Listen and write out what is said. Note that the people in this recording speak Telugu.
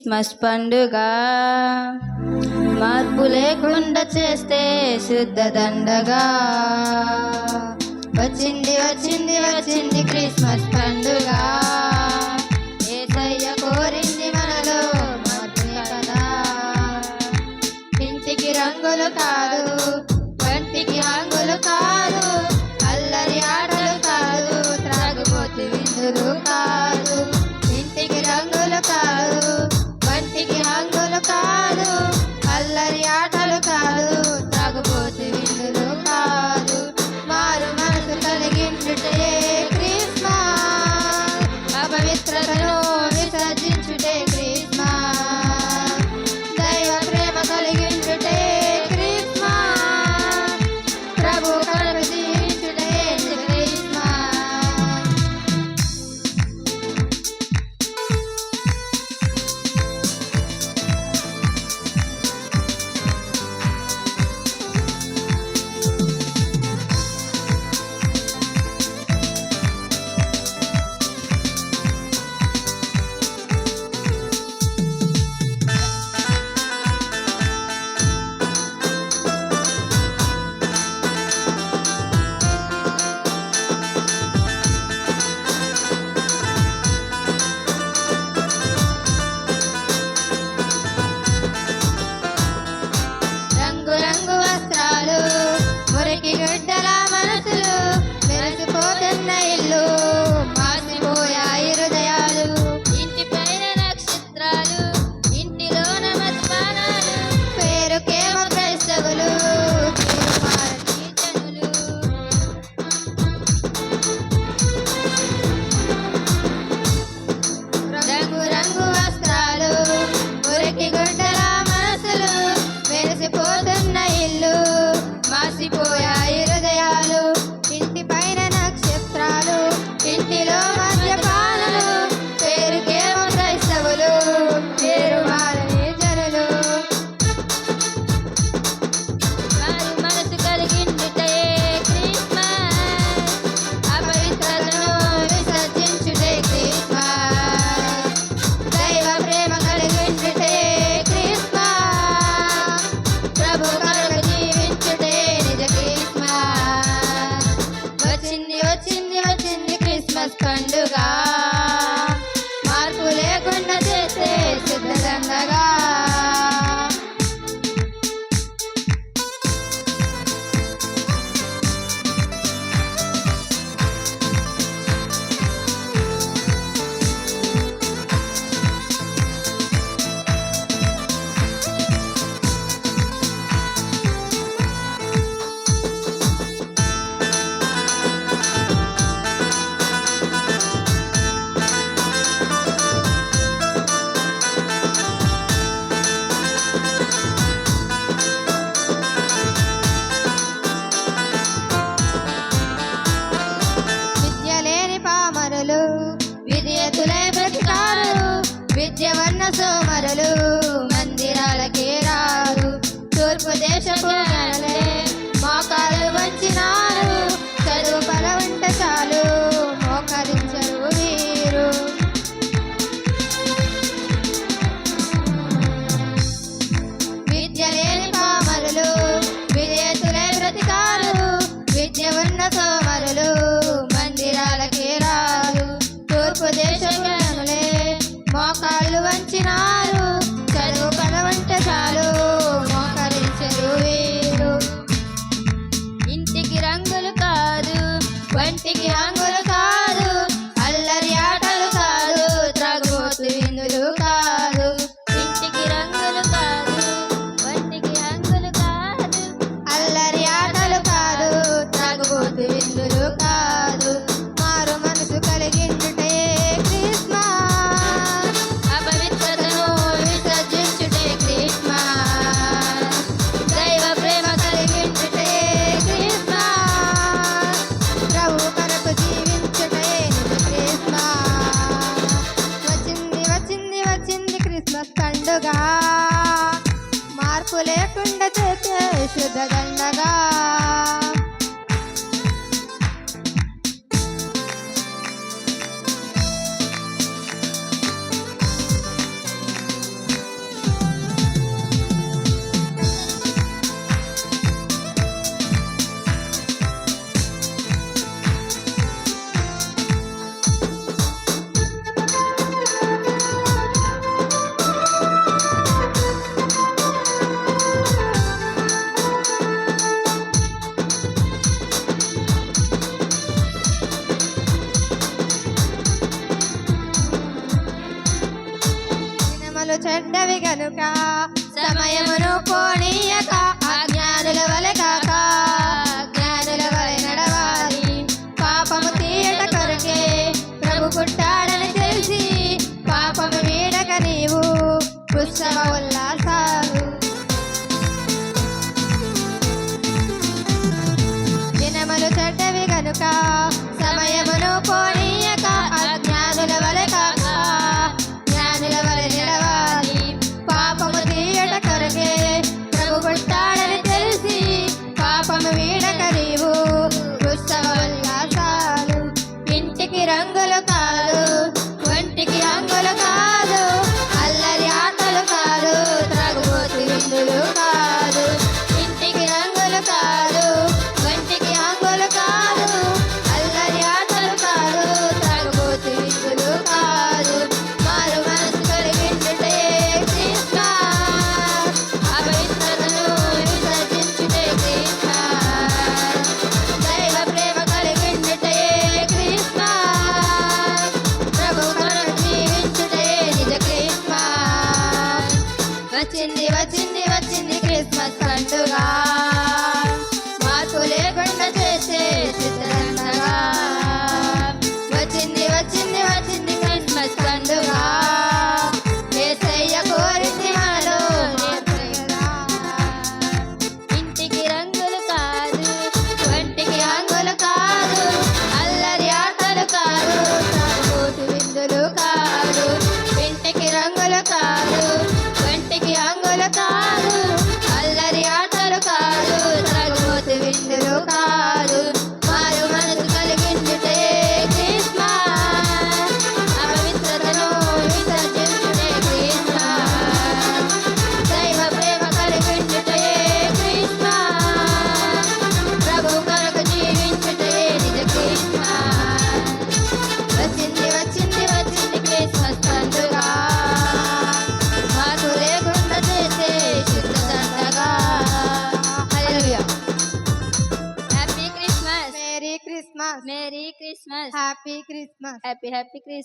క్రిస్మస్ పండుగ మార్పు లేకుండా చేస్తే శుద్ధ దండగా. వచ్చింది వచ్చింది వచ్చింది క్రిస్మస్ పండుగ. యేసయ్య కోరింది మనలో మార్పునే కదా. ఇంటికి రంగులు కాదు, వంటికి రంగులు కాదు, అల్లరి ఆటలు కాదు, త్రాగుబోతు విందులు కాదు. ఇంటికి రంగులు కాదు, వంటికి రంగులు కాదు, అల్లరి ఆటలు కాదు, త్రాగుబోతు విందులు కాదు. మారు మనసు కలిగించుటే క్రిస్మస్, అపవిత్రతను విసర్జించుటే క్రిస్మస్, దైవ ప్రేమ కలిగించుటే క్రిస్మస్, ప్రభు కడకు జీవించుటే క్రిస్మస్. రంగు రంగు వస్త్రాలు, మురికి గుడ్డల మనసులు, మెరిసిపోతున్న ఇల్లు, మాసిపోయాయి హృదయాలు. ఇంటి పైన నక్షత్రాలు, ఇంటిలోన మద్యపానాలు, పేరుకేమో క్రైస్తవులు, తీరుమారని జనులు. రంగు రంగు వస్త్రాలు, మురికి గుడ్డల మనసులు, మెరిసిపోతున్న ఇల్లు, మాసిపోయాయి హృదయాలు. ఇంటి పైన నక్షత్రాలు, ఇంటిలో మద్యపానులు, పేరుకేమో క్రైస్తవులు, పేరు మారని జనులు. మారు మనసు కలిగించుటే క్రిస్మస్, అపవిత్రతను విసర్జించుటే క్రిస్మస్, దైవ ప్రేమ కలిగించుటే క్రిస్మస్, ప్రభు కడకు జీవించుటే నిజ క్రిస్మస్. వచ్చింది వచ్చింది వచ్చింది క్రిస్మస్ పండుగ, మార్పు లేకుండా చేస్తే శుద్ధ దండగా. విద్య లేని పామరులు, విద్యతులే బ్రతికారు, విద్య వన్న సోమరులు మందిరాలకే రారు. తూర్పు దేశపు గనులే మోకాలు వంచినారు, చదువు పల ఉంటే చాలు మోకరించరు వీరు. విద్య లేని పామరులు, విద్యతులే బ్రతికారు, విద్య ఉన్న సోమరులు మందిరాలకే రారు. తూర్పు దేశములే మోకాళ్ళు వంచినారు, చదువు కలవంటే చాలు మోకరించరు వీరు. ఇంటికి రంగులు కాదు, వంటికి రంగులు కాదు, అల్లరి ఆటలు కాదు, త్రాగుబోతు విందులు కాదు. ఇంటికి రంగులు కాదు, వంటికి రంగులు కాదు, అల్లరి ఆటలు కాదు, త్రాగుబోతు విందులు కాదు. మారు మనసు కలిగించుటే క్రిస్మస్, అపవిత్రతను విసర్జించుటే క్రిస్మస్, దైవ ప్రేమ కలిగించుటే క్రిస్మస్, ప్రభు కడకు జీవించుటే నిజ క్రిస్మస్. వచ్చింది వచ్చింది వచ్చింది క్రిస్మస్ పండుగ, మార్పు లేకుండా చేసే శుద్ధ దండగా. దినములు చెడ్డవి గనుక సమయమును పోనీయక అజ్ఞానుల వలె కాక జ్ఞానుల వలె నడవాలి. పాపము తీయట కొరకే ప్రభు పుట్టాడని తెలిసి పాపము వీడక నీవు ఉత్సవ ఉల్లాసాలు. దినములు చెడ్డవి గనుక సమయమును పోనీయక అజ్ఞానుల వలె కాక జ్ఞానుల వలె నడవాలి. పాపము తీయట కొరకే ప్రభు పుట్టాడని తెలిసి పాపము వీడక నీవు ఉత్సవ ఉల్లాసాలు. ఇంటికి రంగులు కాదు ఒంటికి అంగులు కాదు అల్లరి ఆటలు కాదు త్రాగుబోతు విందులు కాదు. ఇంటికి రంగులు కాదు ఒంటికి అంగులు కాదు అల్లరి ఆటలు కాదు త్రాగుబోతు విందులు కాదు. మారు మనసు కలిగించుటే క్రిస్మస్ అపవిత్రతను విసర్జించుటే క్రిస్మస్. దైవ ప్రేమ కలిగించుటే క్రిస్మస్ ప్రభు కొరకు జీవించుటే నిజ క్రిస్మస్. వచ్చింది వచ్చింది వచ్చింది క్రిస్మస్ పండుగ మార్పు లేకుండా చేసే సిద్ధంగా. వచ్చింది వచ్చింది వచ్చింది క్రిస్మస్ పండుగ యేసయ్య కోరింది మనలో మార్పుగా. ఇంటికి రంగులు కాదు ఒంటికి అంగులు కాదు అల్లరి ఆటలు కాదు తాగుబోతు విందులు కాదు. ఇంటికి రంగులు కాదు ఒంటికి అంగులు కాదు అల్లరి ఆటలు కాదు తాగుబోతు విందులు కాదు. మారు మనసు కలిగించుటే క్రిస్మస్ అపవిత్రతను విసర్జించుటే క్రిస్మస్. దైవ ప్రేమ కలిగించుటే క్రిస్మస్ ప్రభు కొరకు జీవించుటే నిజ క్రిస్మస్. వచ్చింది వచ్చింది వచ్చింది క్రిస్మస్ పండుగ మార్పు లేకుండా చేసే శుద్ధ దండగా. Hallelujah. Happy Christmas. Merry Christmas. Merry Christmas. Happy Christmas. Happy Christmas.